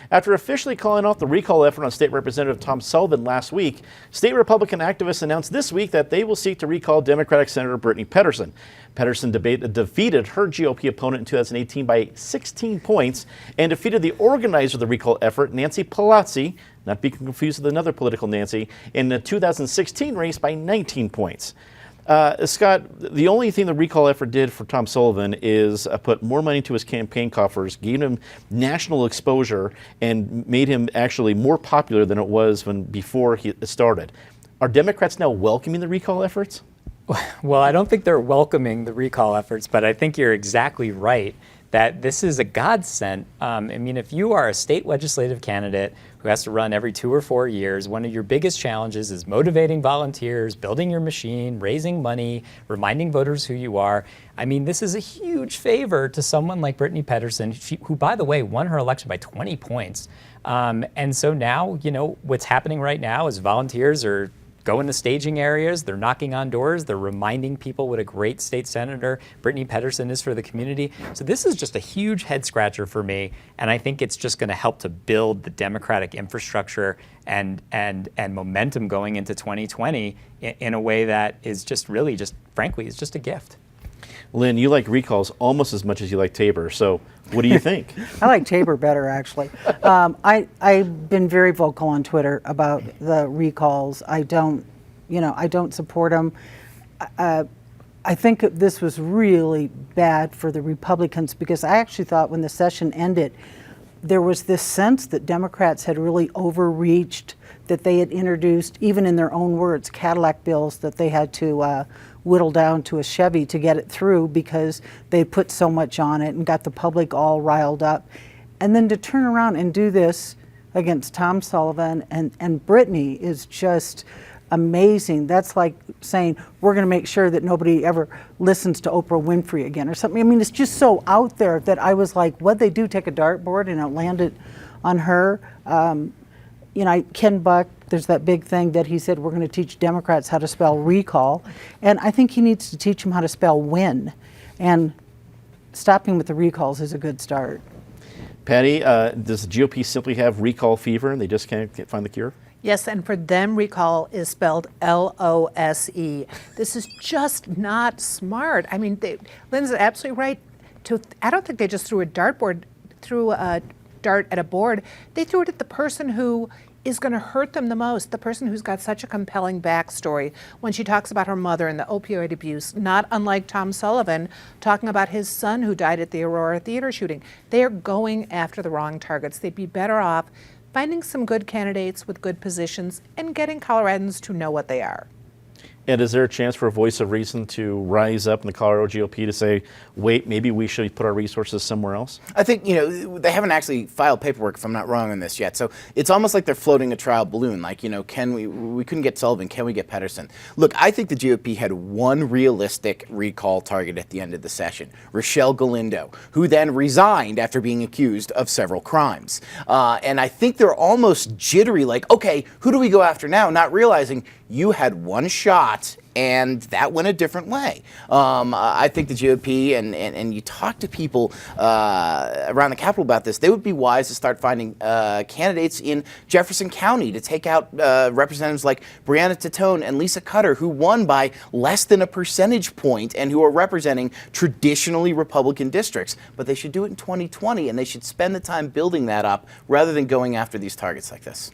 After officially calling off the recall effort on State Representative Tom Sullivan last week, state Republican activists announced this week that they will seek to recall Democratic Senator Brittany Petterson. Petterson defeated her GOP opponent in 2018 by 16 points and defeated the organizer of the recall effort, Nancy Pallozzi, not be confused with another political Nancy, in the 2016 race by 19 points. Scott, the only thing the recall effort did for Tom Sullivan is put more money into his campaign coffers, gave him national exposure, and made him actually more popular than it was before he started. Are Democrats now welcoming the recall efforts? Well, I don't think they're welcoming the recall efforts, but I think you're exactly right that this is a godsend. I mean, if you are a state legislative candidate who has to run every 2 or 4 years, one of your biggest challenges is motivating volunteers, building your machine, raising money, reminding voters who you are. I mean, this is a huge favor to someone like Brittany Petterson, who, by the way, won her election by 20 points. And so now, you know, what's happening right now is volunteers are going to staging areas, they're knocking on doors, they're reminding people what a great state senator Brittany Petterson is for the community. So this is just a huge head scratcher for me, and I think it's just going to help to build the Democratic infrastructure and momentum going into 2020 in a way that is just really frankly, is just a gift. Lynn, you like recalls almost as much as you like Tabor, so what do you think? I like Tabor better, actually. I've been very vocal on Twitter about the recalls. I don't support them. I think this was really bad for the Republicans because I actually thought when the session ended, there was this sense that Democrats had really overreached, that they had introduced, even in their own words, Cadillac bills that they had to whittle down to a Chevy to get it through because they put so much on it and got the public all riled up. And then to turn around and do this against Tom Sullivan and Brittany is just amazing. That's like saying, we're going to make sure that nobody ever listens to Oprah Winfrey again or something. I mean, it's just so out there that I was like, what'd they do? Take a dartboard and it landed on her? You know, Ken Buck, there's that big thing that he said, we're going to teach Democrats how to spell recall. And I think he needs to teach them how to spell win. And stopping with the recalls is a good start. Patty, does the GOP simply have recall fever and they just can't find the cure? Yes, and for them, recall is spelled L-O-S-E. This is just not smart. I mean, Lynn's absolutely right. I don't think they just threw a dart at a board. They threw it at the person who is going to hurt them the most, the person who's got such a compelling backstory when she talks about her mother and the opioid abuse, not unlike Tom Sullivan talking about his son who died at the Aurora Theater shooting. They are going after the wrong targets. They'd be better off finding some good candidates with good positions and getting Coloradans to know what they are. And is there a chance for a voice of reason to rise up in the Colorado GOP to say, wait, maybe we should put our resources somewhere else? I think, they haven't actually filed paperwork, if I'm not wrong on this yet. So it's almost like they're floating a trial balloon. Like, we couldn't get Sullivan, can we get Petterson? Look, I think the GOP had one realistic recall target at the end of the session, Rochelle Galindo, who then resigned after being accused of several crimes. And I think they're almost jittery, like, okay, who do we go after now? Not realizing you had one shot and that went a different way. I think the GOP, and you talk to people around the Capitol about this, they would be wise to start finding candidates in Jefferson County to take out representatives like Brianna Titone and Lisa Cutter, who won by less than a percentage point and who are representing traditionally Republican districts. But they should do it in 2020, and they should spend the time building that up rather than going after these targets like this.